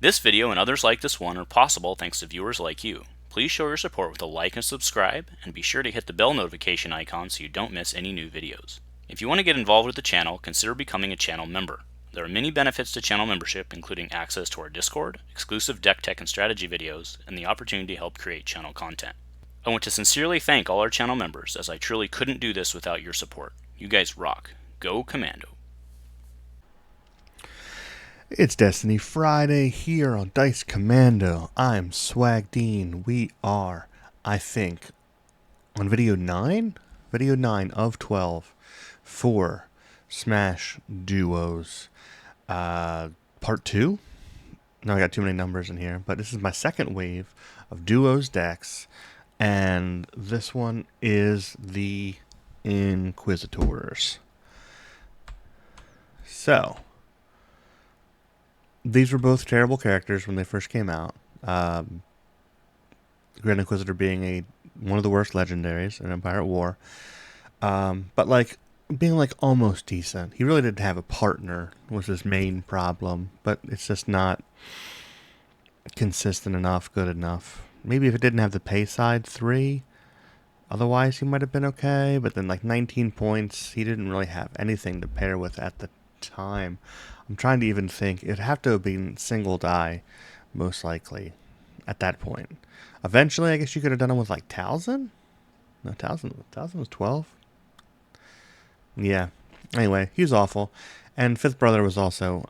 This video and others like this one are possible thanks to viewers like you. Please show your support with a like and subscribe, and be sure to hit the bell notification icon so you don't miss any new videos. If you want to get involved with the channel, consider becoming a channel member. There are many benefits to channel membership, including access to our Discord, exclusive deck tech and strategy videos, and the opportunity to help create channel content. I want to sincerely thank all our channel members, as I truly couldn't do this without your support. You guys rock. Go Commando. It's Destiny Friday here on Dice Commando. I'm SwagDean. We are, I think, on video 9? Video 9 of 12 for Smash Duos. Part 2? No, I got too many numbers in here, but this is my second wave of Duos decks, and this one is the Inquisitors. So, these were both terrible characters when they first came out. Grand Inquisitor being one of the worst legendaries in Empire at War. But being almost decent. He really didn't have a partner was his main problem. But it's just not consistent enough, good enough. Maybe if it didn't have the pay side 3, otherwise he might have been okay. But then 19 points, he didn't really have anything to pair with at the time. I'm trying to even think. It'd have to have been single die, most likely, at that point. Eventually, I guess you could have done it with Talzin? No, Talzin was 12? Yeah. Anyway, he was awful. And Fifth Brother was also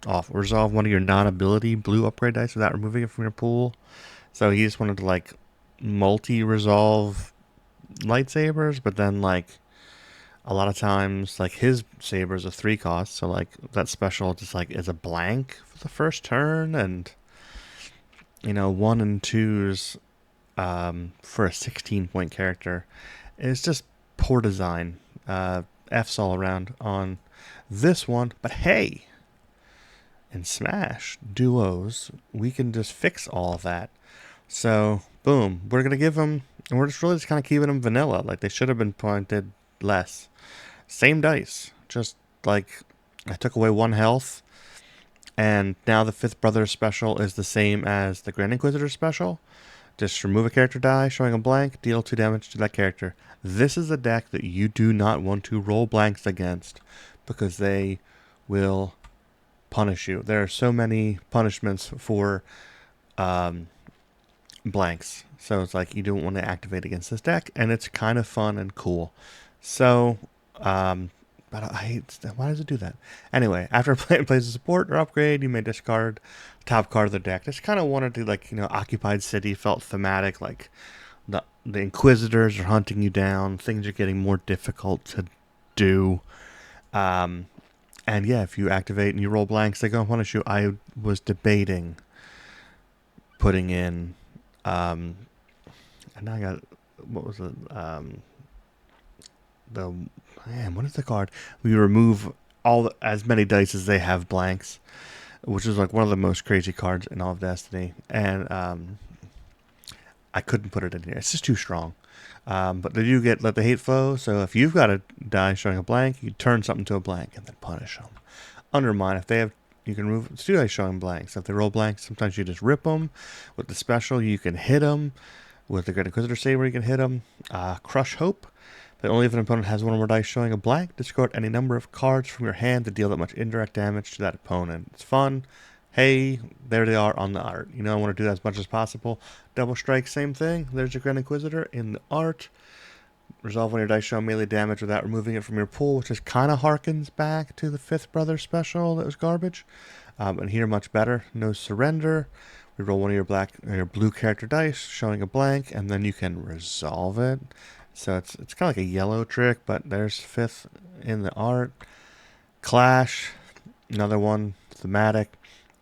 awful. Resolve one of your non-ability blue upgrade dice without removing it from your pool. So he just wanted to multi-resolve lightsabers, but then a lot of times, his saber is a 3 cost, so, that special just, is a blank for the first turn, and, 1 and 2s for a 16-point character is just poor design. F's all around on this one, but hey, in Smash Duos, we can just fix all of that. So, boom, we're going to give them, and we're just kind of keeping them vanilla, they should have been pointed less. Same dice, just I took away 1 health, and now the Fifth Brother special is the same as the Grand Inquisitor special. Just remove a character die, showing a blank, deal 2 damage to that character. This is a deck that you do not want to roll blanks against, because they will punish you. There are so many punishments for blanks, so it's you don't want to activate against this deck, and it's kind of fun and cool. So, but I hate, why does it do that? Anyway, after a player plays a support or upgrade, you may discard the top card of the deck. Just kind of wanted to, Occupied City felt thematic, the Inquisitors are hunting you down, things are getting more difficult to do. And yeah, if you activate and you roll blanks, they go punish you. I was debating putting in, and now I got, what was it, what is the card? We remove as many dice as they have blanks, which is one of the most crazy cards in all of Destiny, and I couldn't put it in here. It's just too strong. But they do get Let the Hate Flow, so if you've got a die showing a blank, you turn something to a blank and then punish them. Undermine, if they have, you can remove 2 dice showing blanks. If they roll blanks, sometimes you just rip them. With the special, you can hit them. With the Great Inquisitor Saber, you can hit them. Crush Hope. But only if an opponent has 1 or more dice showing a blank, discard any number of cards from your hand to deal that much indirect damage to that opponent. It's fun. Hey, there they are on the art. I want to do that as much as possible. Double Strike, same thing. There's your Grand Inquisitor in the art. Resolve one of your dice showing melee damage without removing it from your pool, which just kind of harkens back to the Fifth Brother special that was garbage. And here, much better. No Surrender. Reroll one of your blue character dice showing a blank, and then you can resolve it. So it's kind of like a yellow trick, but there's Fifth in the art. Clash, another one, thematic.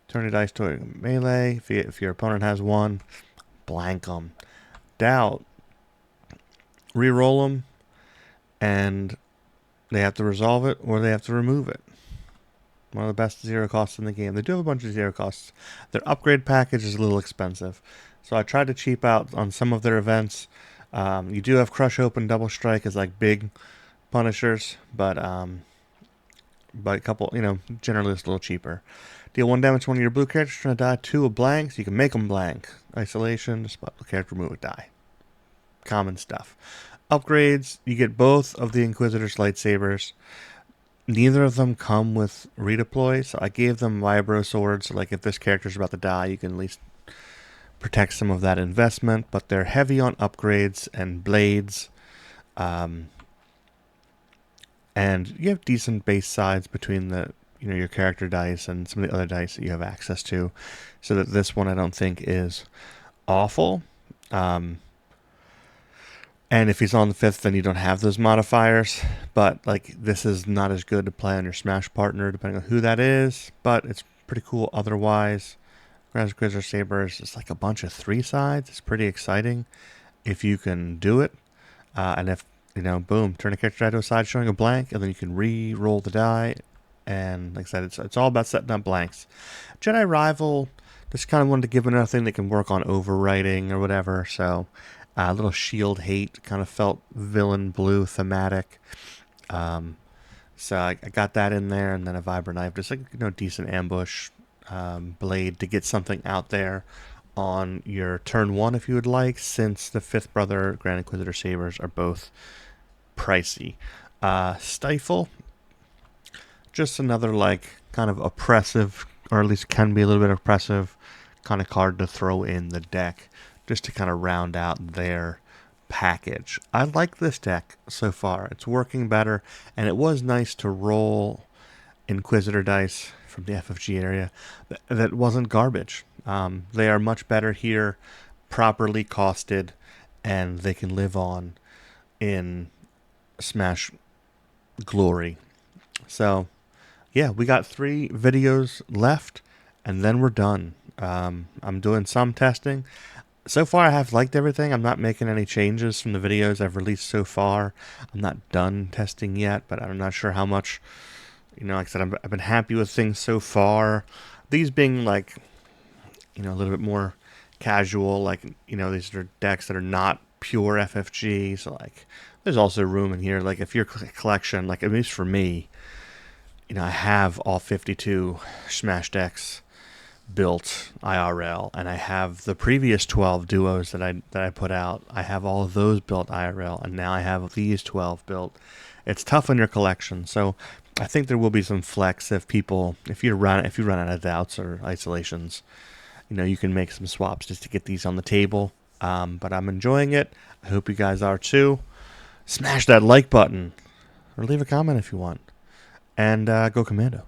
Turn your dice to a melee. If your opponent has 1, blank them. Doubt, reroll them, and they have to resolve it or they have to remove it. One of the best 0 costs in the game. They do have a bunch of 0 costs. Their upgrade package is a little expensive, so I tried to cheap out on some of their events. You do have Crush Hope and Double Strike as big punishers, but a couple, generally it's a little cheaper. Deal 1 damage to one of your blue characters, turn a die 2 of blanks. You can make them blank. Isolation, spot the character, remove a die. Common stuff. Upgrades, you get both of the Inquisitors lightsabers. Neither of them come with redeploy, so I gave them Vibro Swords, so like if this character's about to die, you can at least protect some of that investment, but they're heavy on upgrades and blades. And you have decent base sides between the your character dice and some of the other dice that you have access to, so that this one I don't think is awful. And if he's on the 5th, then you don't have those modifiers. But like this is not as good to play on your Smash partner, depending on who that is. But it's pretty cool otherwise. Grand Inquisitor Sabers is like a bunch of 3 sides. It's pretty exciting if you can do it. And if, boom, turn a character die to a side showing a blank, and then you can re-roll the die. And like I said, it's all about setting up blanks. Jedi Rival, just kind of wanted to give another thing that can work on overwriting or whatever. So a little shield hate kind of felt villain blue thematic. So I got that in there, and then a Vibra Knife, just like decent ambush blade to get something out there on your turn 1 if you would like, since the 5th brother Grand Inquisitor Sabers are both pricey. Stifle, just another like kind of oppressive, or at least can be a little bit oppressive kind of card to throw in the deck, just to kind of round out their package. I like this deck so far. It's working better, and it was nice to roll Inquisitor dice from the FFG area that wasn't garbage. They are much better here, properly costed, and they can live on in Smash glory. So, yeah, we got 3 videos left, and then we're done. I'm doing some testing. So far, I have liked everything. I'm not making any changes from the videos I've released so far. I'm not done testing yet, but I'm not sure how much. Like I said, I've been happy with things so far. These being like, a little bit more casual. Like, these are decks that are not pure FFG. So like, there's also room in here. Like, if your collection, like at least for me, I have all 52 Smash decks built IRL, and I have the previous 12 duos that I put out. I have all of those built IRL, and now I have these 12 built. It's tough on your collection, so I think there will be some flex if you run out of doubts or isolations. You can make some swaps just to get these on the table. But I'm enjoying it. I hope you guys are too. Smash that like button, or leave a comment if you want, and go Commando.